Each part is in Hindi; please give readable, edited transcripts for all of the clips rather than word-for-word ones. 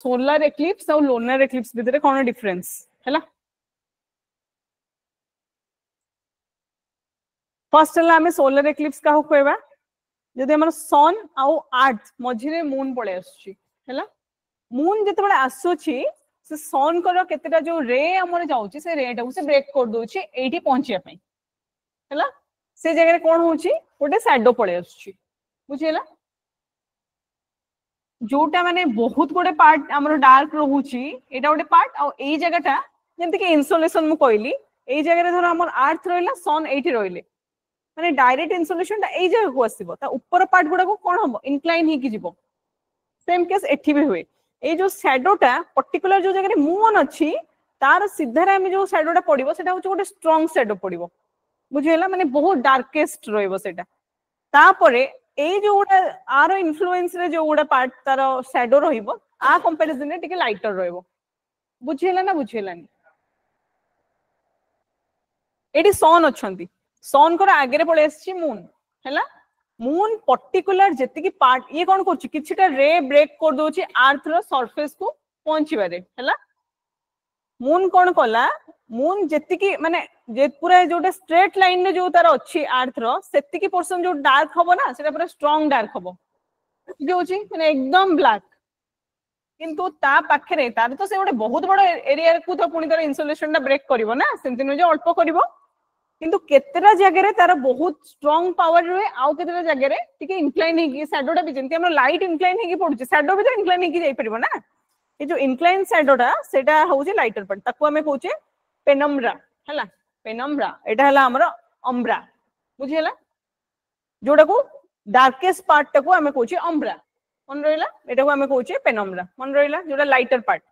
सोलार एक्लिप्स और लूनार एक्लिप्स भितर कौन डिफरेंस है? फर्स्ट है सोलार एक्लिप्स क्या कहवा जदि आम सन आउ अर्थ मझे मून पड़े आसला मून जो आसूची से सन कर केतेटा जो रे आमर जाऊँगी से रे टाक से ब्रेक कर दूची एठी पहुंचापी है से जगह कौन हो गोटे सैडो पड़े आसुची बुझेला जोटा माने बहुत गोटे पार्ट आमर डार्क रोची एटा गोटे पार्ट आ एई जगहटा जेमति कि इन्सुलेशन मु कहली एई जगह धर आमर अर्थ रहिला सन एठी रहिले माने डायरेक्ट इन्सुलेशन ता एई जगह को आसीबो ता ऊपर पार्ट गुडा को कोन हबो इंक्लाइन ही की जीवो सेम केस एठी भी हुए ए जो शैडोटा पर्टिकुलर जो जगह मून अच्छी तार सीधारे आम जो शैडोटा पड़ो सेटा होचे गोटे स्ट्रांग शैडो पड़ो बुझेला माने बहुत डार्केस्ट रहइबो सेटा तापरे ए जो गोटा आर इन्फ्लुएंस रे जो गोटा पार्ट तार शैडो रहिबो आ कंपैरिजन रे टिके लाइटर रहइबो बुझेला ना बुझेलानी एटी सन अछंती सन कर आगे पड़े आसी मून हैला मून पर्टिकुलर जेतिकी पार्ट ये कौन कर किछिटा रे ब्रेक कर दोची अर्थ रो सरफेस को पहुंचीबारे हैला मून कौन कला मून जेतिकी माने जे पूरा जोटा स्ट्रेट लाइन रे जो तार अच्छी अर्थ रो सेतिकी पोर्शन जो डार्क हबो ना सेटा पूरा स्ट्रांग डार्क हबो जे होची माने एकदम ब्लैक किंतु ता पाखरे तार तो से गोटे बहुत बड़ एरिया को तो पुनी तार इन्सुलेशन टा ब्रेक करिवो ना सेंति न जे अल्प करिवो किंतु केतेरा जगह रे तार बहुत स्ट्रांग पावर रहे आउ केतेरा जगह रे टिके इंक्लाइन हे शैडोटा भी जेंति हमर लाइट इंक्लाइन हे पडुची शैडो भी तो इंक्लाइन हे जाई परिबो ना ये जो इंक्लाइन शैडोटा सेटा होउची लाइटर पार्ट ताको हमें कहूचे पेनम्ब्रा हैला पेनम्ब्रा एटा हला हमर अम्ब्रा बुझियला जोडा को डार्केस्ट पार्ट टाको हमें कहूचे अम्ब्रा मन रहिला एटा को हमें कहूचे पेनम्ब्रा मन रहिला जोडा लाइटर पार्ट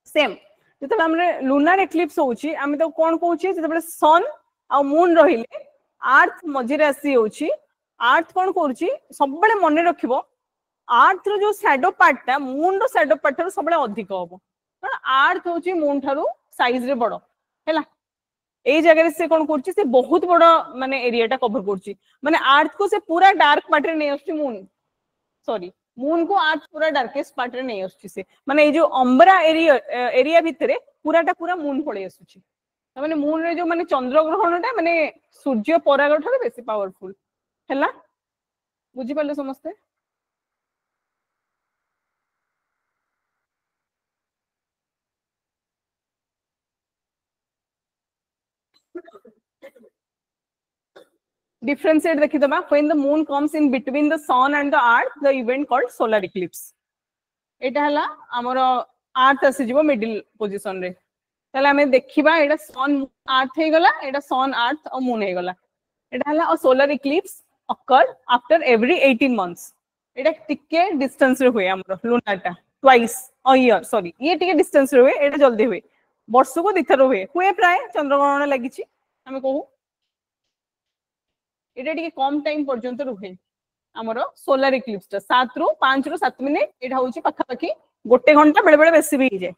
सेम जिते हमरे लूनार एक्लिप्स होउची आमे तो कोन कहूची जिते सन आ मून रहिले अर्थ मझे आसी होउची अर्थ कोन करूची सब बेले मन रखिबो अर्थ रो जो शैडो पार्टटा मून रो शैडो पार्ट रो सब बेले अधिक होबो कारण अर्थ होउची मून थारू साइज रे बडो हैला एई जगह रे से कोन करूची से बहुत बडो माने एरियाटा कवर करूची माने अर्थ को से पूरा डार्क पार्ट रे नै आछी मून सॉरी मून को अर्थ पूरा डार्केस्ट पार्ट रे नै आछी से माने ए जो अम्बरा एरिया भितरे पूराटा पूरा मून पळे आछी माने मून रे जो माने चंद्र ग्रहणटा माने सूर्य पराग ठारे बेसी पावरफुल हैला बुझी पाले समस्ते differentiate देखि दबा when the moon comes in between the sun and the earth the event called solar eclipse एटा हला हमर अर्थ आसी जिवो मिडिल पोजीशन रे तले हमें देखिबा एटा सन अर्थ हे गला एटा सन अर्थ और मून हे गला एटा हला अ solar Eclipse occur after every 18 months एटा टिके डिस्टेंस रे होय हमर लूनाटा ट्वाइस अ ईयर सॉरी ये टिके डिस्टेंस रे होय एटा जल्दी होय वर्ष को दिथर होय प्राय चंद्रग्रहण लागिछि हमें कहू एटा टिके कम टाइम पर्यंत रुहे हमर सोलर इक्लिप्स ता 7 रु 5 रु 7 मिनिट एटा होची पखा पखी गोटे घंटा बेले बेले बेसी भी जाय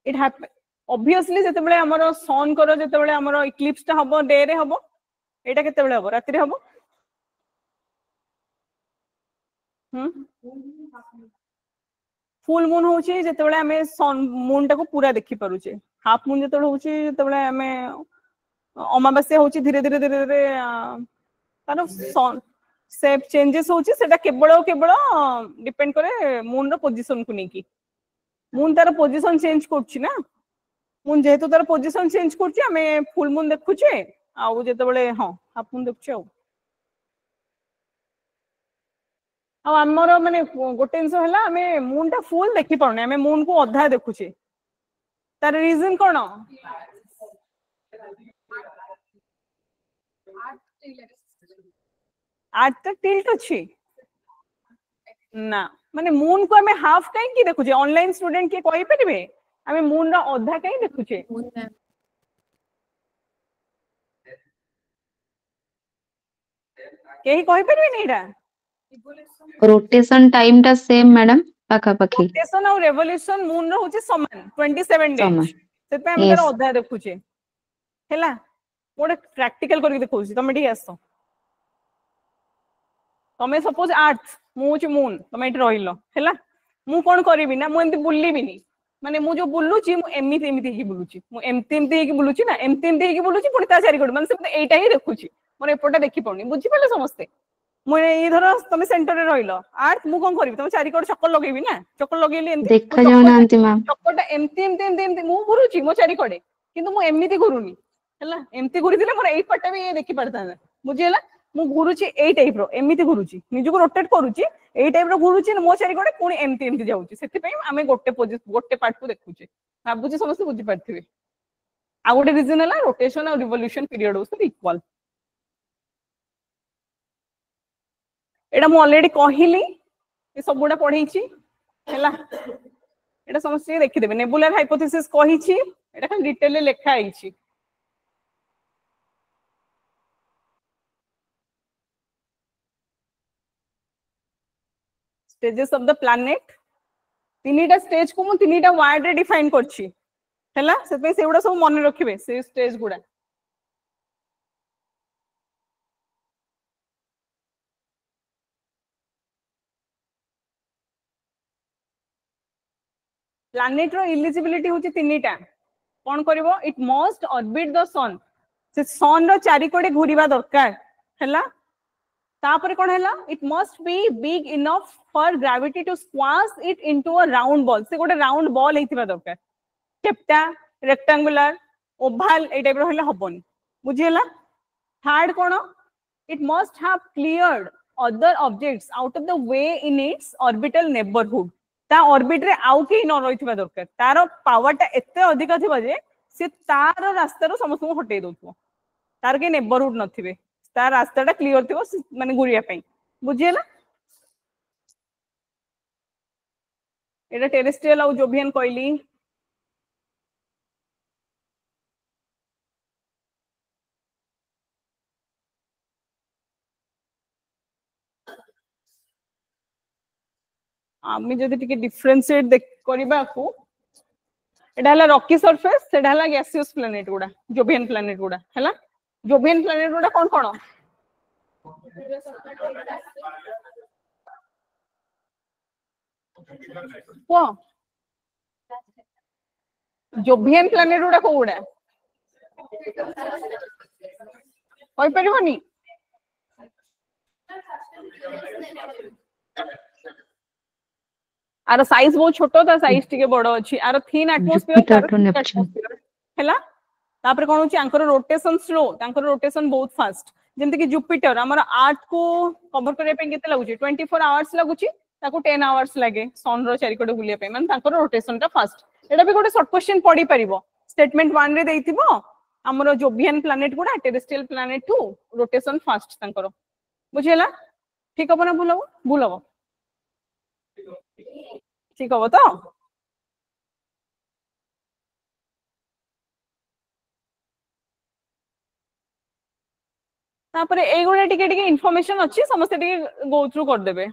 इट हैपन ऑब्वियसली जते बेले हमर सन करो जते बेले हमर इक्लिप्स ता हबो डे रे हबो एटा केते बेले हबो राति रे हबो फुल मून होची जते बेले हमें सन मून टा को पूरा देखि पारुचे हाफ मून जते बेले होची जते बेले हमें अमावास्या होची धीरे धीरे धीरे धीरे तार सन शेप चेंजेस होची सेटा केवल केवल डिपेंड करे मून रो पोजीशन को नेकी मून तार पोजीशन चेंज करछि ना मून जेहेतु तार पोजीशन चेंज करछि हमें फुल मून देखुचे आउ जते बेले हां हाफ मून देखुचे आमर माने गोटे जिनस है आम मून टा फुल देखी पाने आम मून को अधा देखुचे तार रीजन कौन आठ टिल्ट अच्छी ना माने मून को हमें हाफ कहीं देखुचे ऑनलाइन स्टूडेंट के कहि परिबे हमें मून रा अधा कहीं देखुचे केही कहि परिबे नेडा रोटेशन टाइम टा सेम मैडम पाखा पाखी रोटेशन और रेवोल्यूशन मून रो होचे समान 27 डेज से पे हम तार अधा देखुचे हैला मोडे प्रैक्टिकल करके देखौची तमे ठीक आसो तमे सपोज अर्थ मुझे मून तमे एठी रहिलो हैला मु कोन करबी ना मु एमती बुल्लीबिनी माने मु जो बुल्लुची मु एमिति एमिति ही बुल्लुची मु एमती एमती ही बुल्लुची ना एमती एमती ही बुल्लुची पुणी ता चारि कोड माने से एटा ही देखुची मोर एपटा देखि पड़नी बुझी पाले समस्ते मु ए धर तमे सेंटर रे रहिलो अर्थ मु कोन करबी तमे चारि कोड चक्कर लगेबी ना चक्कर लगेली एमती देखा जाऊ नांती मैम चक्करटा एमती एमती एमती एमती मु घुरुची मो चारि कोडे किंतु मु एमिति घुरुनी हैला एमती घुरी दिले मोर एई पट्टा भी देखि पड़ता बुझीला मु घुरुची एई टाइप रो एमिति घुरुची निजको रोटेट करूची एई टाइप रो घुरुची मो चारि कोडे पुणी एमती एमती जाउची सेति पई आमे गोटे पार्ट को देखुचे भाबुची समस्त बुझी पारथिबे आ गोटे रीजन हला रोटेशन और रिवोल्यूशन पीरियड उस इक्वल एटा मु ऑलरेडी कहिली ए सब गुडा पढैची हैला एटा समस्त देखि देबे नेबुलर हाइपोथेसिस कहिची एटा खाली डिटेल लेखा आइची स्टेजेस ऑफ द प्लैनेट तीनटा स्टेज को मु तीनटा वर्ड रे डिफाइन करछि हैला से पे सेउडा सब मन रखिबे से स्टेज गुडा प्लैनेट रो एलिजिबिलिटी होछि तीनटा कोन करबो इट मस्ट ऑर्बिट द सन से सन रो चारि कोडे घुरिबा दरकार हैला तापर कोन हैला it must be big enough for gravity to squash it into a round ball से गोटे राउंड बॉल हेतिबा दरकार चेप्टा रेक्टेंगुलर ओवल ए टाइप रो हैला हबोनी बुझियला थर्ड कोन it must have cleared other objects out of the way in its orbital neighbourhood ता ऑर्बिट रे आउ के न रहितबा दरकार तारो पावर टा एते अधिक थिबा जे से तारो रास्ता रो समस्त को हटै दोथो तार के नेबरहुड नथिबे तार रास्ता टा क्लियर थिबो माने गुरिया पई बुझियला एटा टेरेस्ट्रियल और जोवियन कहली आमी जदि टिके डिफरेंशिएट देख करबा को एटा हला रॉकी सरफेस सेटा हला गैसियस प्लैनेट गुडा जोवियन प्लैनेट गुडा हला जोवियन प्लैनेट गुडा कोन कोन को जोवियन प्लैनेट गुडा को गुडा होय परिबोनी आर साइज बहुत छोटो था साइज टिके बड़ो अछि आर थिन एटमॉस्फियर हैला तापर कोन होछि आंकर रोटेशन स्लो तांकर रोटेशन बहुत फास्ट जेंति कि जुपिटर हमर अर्थ को कवर करे पे केते लागुछि 24 आवर्स लागुछि ताको 10 आवर्स लागे सन रो चारि कोडे बुलिया पे मान तांकर रोटेशन ता फास्ट एटा भी गोटे शॉर्ट क्वेश्चन पढी परिबो स्टेटमेंट 1 रे देइथिबो हमर जोवियन प्लैनेट गुडा टेरेस्ट्रियल प्लैनेट टू रोटेशन फास्ट तांकर बुझियला ठीक हबो ना भूल हबो ठीक हबो तो तापर ए गुडा टिके टिके इन्फॉर्मेशन अछि समस्त टिके गो थ्रू कर देबे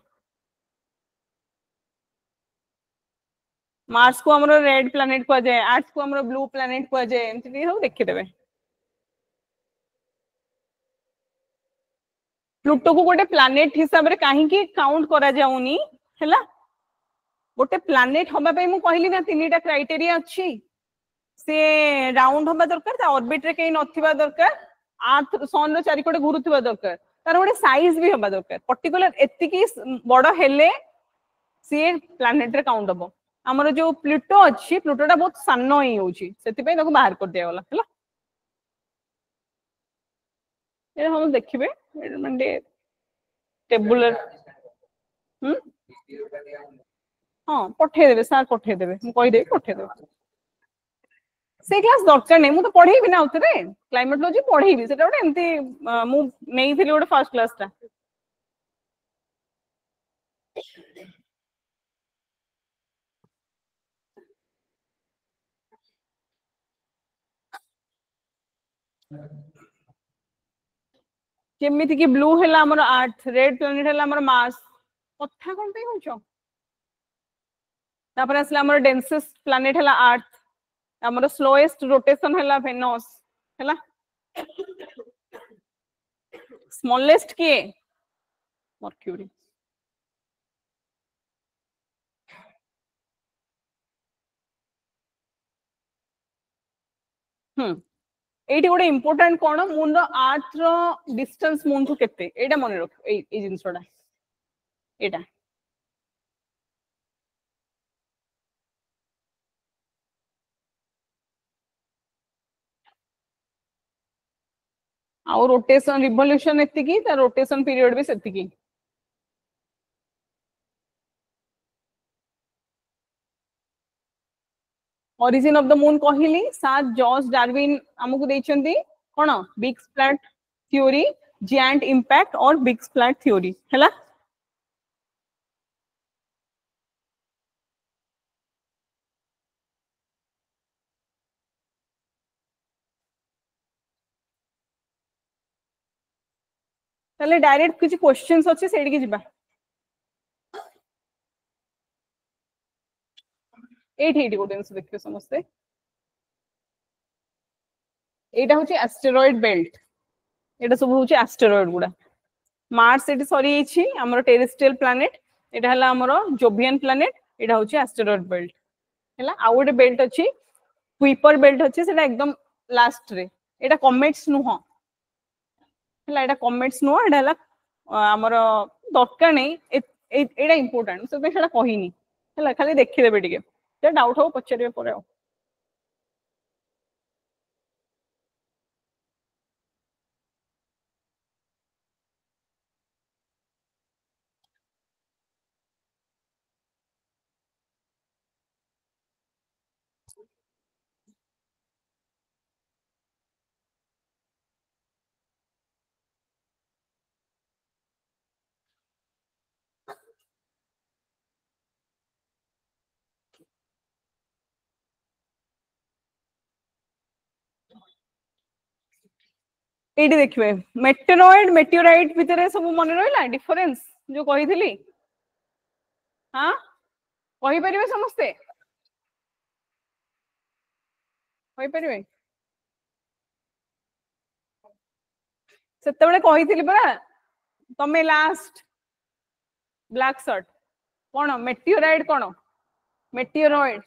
मार्स को हमरो रेड प्लैनेट को जाय अर्थ को हमरो ब्लू प्लैनेट को जाय एमति सब देखि देबे प्लूटो को गोटे प्लैनेट हिसाब रे काहे की काउंट करा जाउनी हैला गोटे प्लैनेट होबा पे मु कहली ना तीनटा क्राइटेरिया अछि से राउंड होबा दरकार ता ऑर्बिट रे कहीं नथिबा दरकार अर्थ सन रो चारि कोडे घुरुथिबा दरकार तार गोटे साइज भी होबा दरकार पर्टिकुलर एति की बड़ हेले से प्लैनेट रे काउंट हबो हमर जो प्लूटो अछि प्लूटोटा बहुत सानो ही होछि सेति पे ताको बाहर कर दिया गला हैला ए हम देखिबे माने टेबुलर हाँ पठे देबे सर पठे देबे मु कहि देबे पठे देबे से क्लास दरकार नै मु तो पढेबी ना उतरे क्लाइमेटोलॉजी पढेबी सेटा ओटे एमती मु नै थिली ओटे फर्स्ट क्लास ता केमिति कि ब्लू हैला हमर अर्थ रेड प्लैनेट हैला हमर मार्स कथा कोन पे होछो तापर असला हमर डेंसेस्ट प्लैनेट हैला अर्थ हमर स्लोएस्ट रोटेशन हैला वेनस हैला स्मॉलेस्ट के मर्क्यूरी एटी गोटे इंपोर्टेंट कौन मून अर्थ रो डिस्टेंस मून टू केते एटा मन रख ए जिंसटा एटा आउ रोटेशन रिवोल्यूशन एतिकी ता रोटेशन पीरियड भी सेतिकी ओरिजिन ऑफ द मून कहली सार जॉर्ज डार्विन हमकु देइछंती कोन big splat theory giant impact और बिग स्प्लैट थ्योरी हैला ताले डायरेक्ट किछि क्वेश्चंस अछि सेडी के जिबा एठी गोटे देखियो समस्ते एटा होची एस्टेरॉयड बेल्ट एटा सब होची एस्टेरॉयड गुडा मार्स एटी सरी एछि हमर टेरेस्ट्रियल प्लैनेट एटा हला हमर जोवियन प्लैनेट एटा होची एस्टेरॉयड बेल्ट हैला आ गोटे बेल्ट अछि कुइपर बेल्ट अछि सेटा एकदम लास्ट रे एटा कमेट्स नुह हैला एटा कमेट्स नुह एटा हला हमर दरकार नै एटा इंपोर्टेंट से सेटा कहिनी हैला खाली देखि देबे टिके जे डाउट हो पछरिबे परे हो एटी देखिबे मेटेरॉइड मेटेओराइट भितरे सब मन रहला डिफरेंस जो कहिथिली हां कहि परिबे समस्ते कहि परिबे सेतेबेले कहिथिली परा तमे लास्ट ब्लैक शर्ट कोन मेटेओराइड कोन मेटेओरॉइड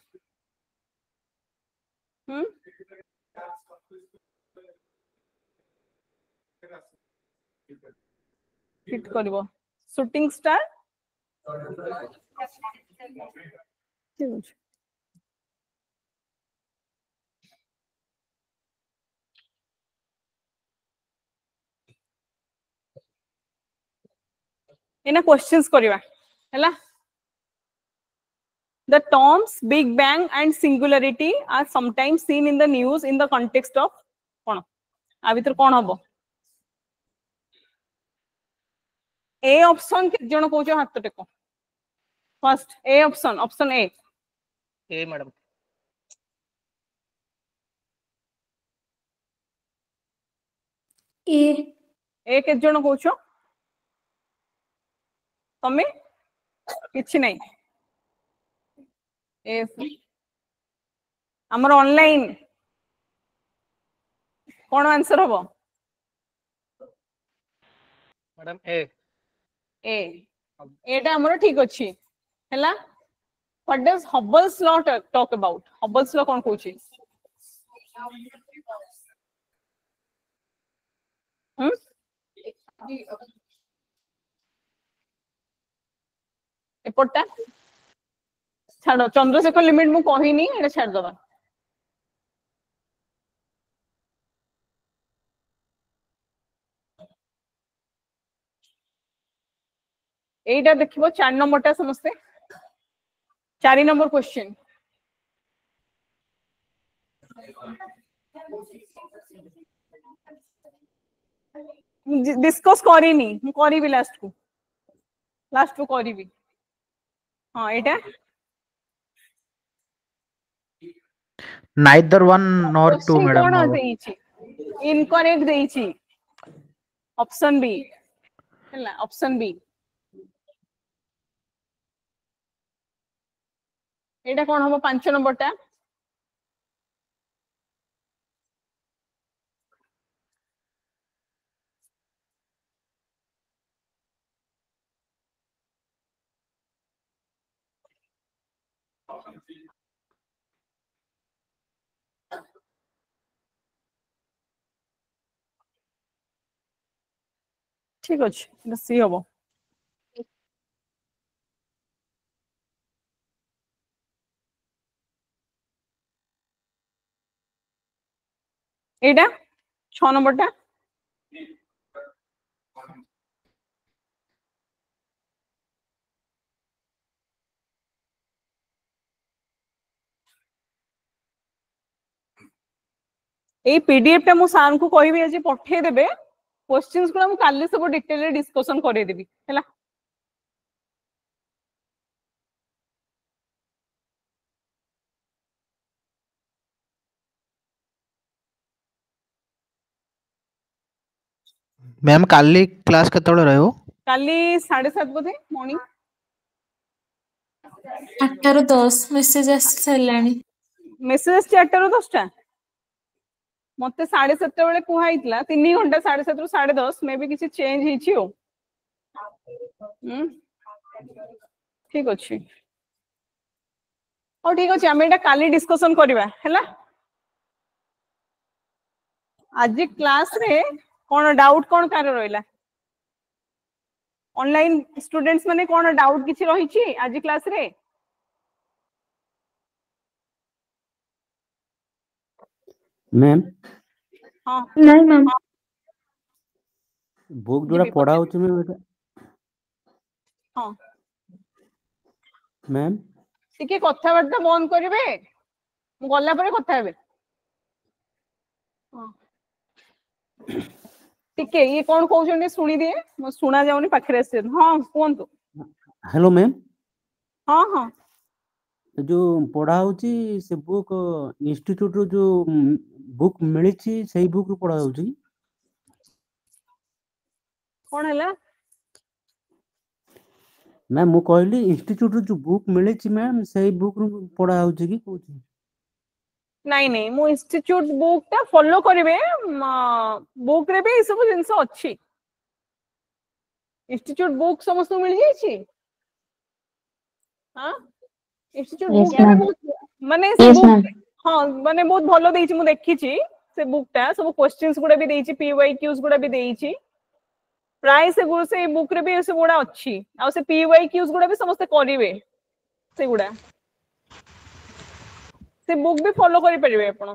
हिट करबो शूटिंग स्टार एना क्वेश्चंस करबा हैला The terms Big Bang and singularity are sometimes seen in the news in the context of कौन आ भीतर कौन हबो ए ऑप्शन के जण कहूछ हाथ टेको फर्स्ट ए option option A madam A के जण कहूछ तमे किछि नै ए हमर ऑनलाइन कौन आंसर हबो मैडम ए एटा हमर ठीक अछि हैला what does हबल्स law talk about हबल्स law कौन कहूछि एपटा छाड़ो चंद्रशेखर लिमिट मु कहिनी एटा छाड़ दबा एटा देखिबो 4 नंबर टा समस्ते 4 नंबर क्वेश्चन डिस्कस करिनी मु करिवि लास्ट को करिवि हां एटा neither one nor two madam कोन देइछि इनकरेक्ट देइछि ऑप्शन बी हैला ऑप्शन बी एटा कोन हबो 5 नंबर टा ठीक अछि एटा सी हबो एटा 6 नंबर टा ए पीडीएफ टा मु सार को कहबी आज पठे देबे क्वेश्चंस को हम काली सब डिटेल रे डिस्कशन करे देबी हैला मैम काली क्लास केतବେଳେ ରହିବ? काली 7:30 बजे मॉर्निंग 8 ରୁ 10 मेसेज आसी सारलानी मेसेज 4 ରୁ 10 टा मते 7:30 बेले कुहा हितला 3 घंटा 7:30 ରୁ 10:30 मे भी किसी चेंज हिची हो ठीक अछि और ठीक अछि हम एटा काली डिस्कशन करबा हैला आज क्लास रे कोन डाउट कोन कार रहला ऑनलाइन स्टूडेंट्स माने कोन डाउट किछि रहिछि आज क्लास रे मैम हां नहीं मैम बुक जोड़ा पढ़ा होची मैम एटा हां मैम टिके कथा वार्ता बंद करिवे मु गल्ला परे कथा हेबे हां टिके ये कोन कहउछन सुनी दिए मु सुना जाउनी पाखरे से हां कोनतो हेलो मैम हां हां जो पढ़ा होची से बुक इंस्टीट्यूट रो जो बुक मिलिछि सेही बुक रो पढ़ा होची कोन हला मैम मु कहली इंस्टीट्यूट रो जो बुक मिलिछि मैम सेही बुक रो पढ़ा होची की कहूची नहीं नहीं मु इंस्टीट्यूट बुक टा फॉलो करिवे बुक रे भी सब जिंस अछि इंस्टीट्यूट बुक समस्त मिल जाई छी हां इंस्टीट्यूट Yes, बुक रे ma'am. बहुत माने से Yes, बुक ma'am. हां माने बहुत भलो देई छी मु देखि छी से बुक टा सब क्वेश्चंस गुडा भी देई छी पीवाईक्यूज गुडा भी देई छी प्राय से गुड से बुक रे भी से गुडा अछि आ से पीवाईक्यूज गुडा भी समस्त करिवे से गुडा से बुक भी फॉलो करि परिवे आपण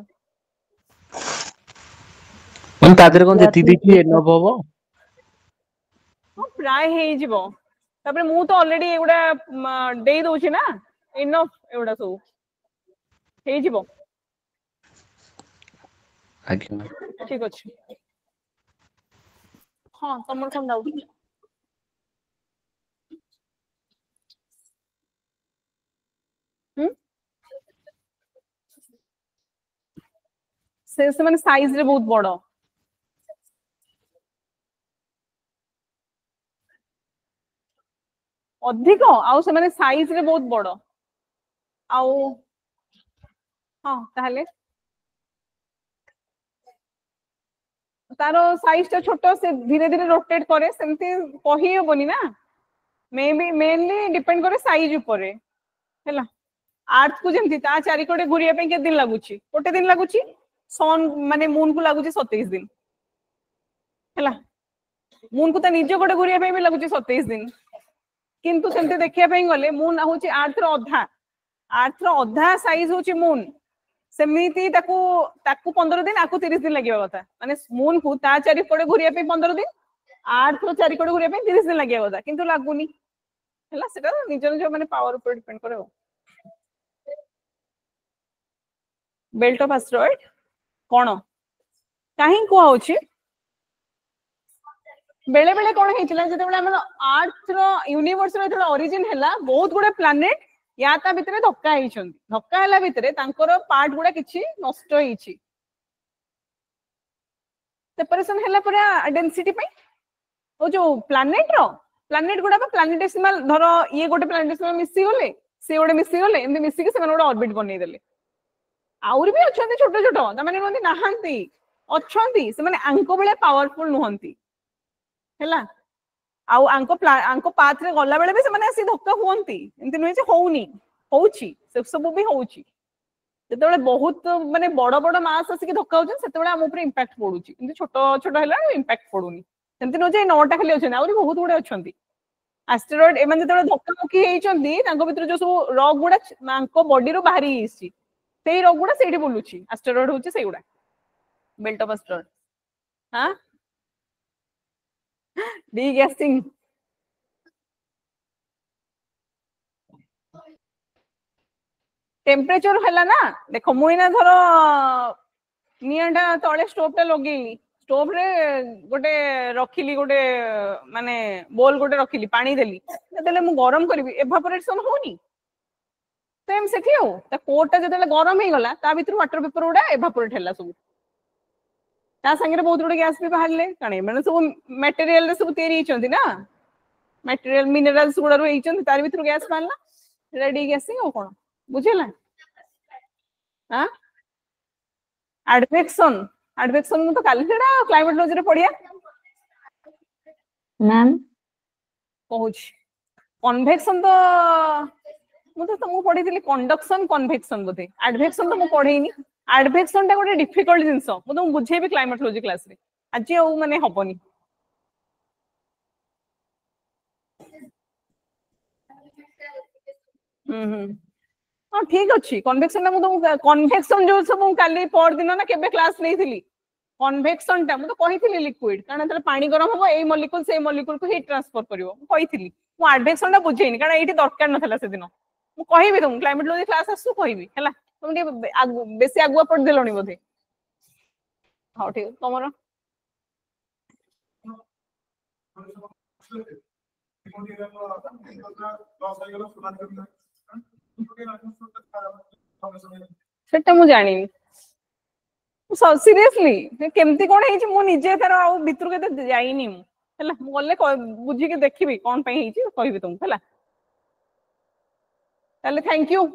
मैम तादरे कोन जेति देखि एनफ हबो? हां प्राय हे जिवो तापर मु तो ऑलरेडी एगुडा देई दोछि ना इनफ एगुडा सब हे जिवो आज्ञा ठीक अछि हां तमर कोन डाउट से माने साइज रे बहुत बड़ अधिक आउ से माने साइज रे बहुत बड़ आउ हां ताहले तारो साइज ता छोटो से धीरे धीरे रोटेट करे सेमती कहि होबनी ना मे बी मेनली डिपेंड करे साइज ऊपर हैला अर्थ को जेमती ता चारि कोडे घुरिया पे के दिन लागुची गोटे दिन लागुची सन माने मून को लागुची 27 दिन हैला मून को ता निजे कोडे घुरिया पे भी लागुची 27 दिन किंतु सेमते देखिया पे गले मून होची अर्थ रो अधा साइज होची मून सेमिति ताकू 15 दिन आकू 30 दिन लागिबा कथा माने मून को ता चारि कोडे घुरिया पे 15 दिन अर्थ रो चारि कोडे घुरिया पे 30 दिन लागिबा कथा किंतु लागुनी हैला सेटा निज निज माने पावर ऊपर डिपेंड करे बेल्ट ऑफ एस्टेरॉयड कोन काहे को होची बेले बेले कोन हेतिला जते बेले हमर अर्थ रो यूनिवर्स रो जते ओरिजिन हैला बहुत गुडे प्लैनेट या ता भितरे धक्का हेइछन धक्का हैला भितरे तांकर पार्ट गुडा किछि नष्ट हेइछि सेपरेशन हैला पर डेंसिटी पे ओ जो प्लैनेट गुडा प्लैनेटेसिमल धरो ये गोटे प्लैनेटेसिमल मिसी गले से गोटे मिसी गले एमि मिसी के से गोटे ऑर्बिट बनै देले आउर भी अछंती छोटो छोटो त माने नहंती नाहंती अछंती से माने आंको बेले पावरफुल नहंती हैला आउ आंको पाथ रे गला बेले भी से माने आसी धक्का हुंती एमति नय जे होउनी होउची से सब भी होउची जेतेबेले बहुत माने बड़ बड़ मास आसिक धक्का होछन सेतेबेले हम ऊपर इंपैक्ट पडुची किंतु छोट छोट हैला इंपैक्ट पडुनी सेमति न जे नौटा खाली अछन आउरी बहुत गुडे अछंती एस्टेरॉइड एमन जेतेबेले धक्का मुक्की हेइचंती तांको भितर जो सब रॉक गुडा मांको बॉडी रो बाहरी हिस्सी सेई रॉक गुडा सेठी बुलुची एस्टेरॉइड होची सेई गुडा बेल्ट ऑफ एस्टेरॉइड हां डी गैसिंग टेम्परेचर हैला ना देखो मुइना धरो नियाटा तळे स्टोव टा लगेली स्टोव रे गोटे रखिली गोटे माने बोल गोटे रखिली पानी देली जतेले मु गरम करबी एवापोरेशन होनी सेम सेठी हो ता कोटा जतेले गरम हे गला ता भीतर वाटर पेपर उडा एवापोरेट हैला सब ता संगे बहुत गुडे गैस भी बाहरले काने माने सब मटेरियल रे सब तयारी हिचंती ना मटेरियल मिनरल्स गुडा रो हिचंती तार भीतर गैस बाहरला रेडी गैसिंग हो कोन बुझिला हां एडवेक्शन मु तो काली सेडा क्लाइमेट लॉजी रे पढिया मैम कहूछ कन्वेक्शन तो मु तो तुमको पढिथिली कंडक्शन कन्वेक्शन बोथे एडवेक्शन तो मु पढेइनी एडवेक्शन टा गोटे डिफिकल्ट जिंस मु तुम बुझेबी क्लाइमेट लॉजी क्लास रे आज ओ माने हबनी हाँ ठीक अच्छी कन्वेक्शन टा मु कन्वेक्शन जो सब काली पर दिन ना केबे क्लास नहीं कन्वेक्शन टा मु तो कहिथिली लिक्विड कारण तले पानी गरम हो एई मॉलिक्यूल से मॉलिक्यूल को हीट ट्रांसफर करिवो मु कहिथिली मु एडवेक्शन टा बुझेनी कारण एठी दरकार नथला से दिन मु कहिबी तुम क्लाइमेट लॉजी क्लास आसु कहिबी हला तुम बेसी आगुआ पड़ देलनी बोधे हाँ ठीक तमरो सेटा मु जानी सीरियसली केमती कोन हेची मु निजे तार आ भितर के जाईनी मु हला मु गले बुझी के देखिबी कोन पई हेची कहबी तुम हला ताले थैंक यू।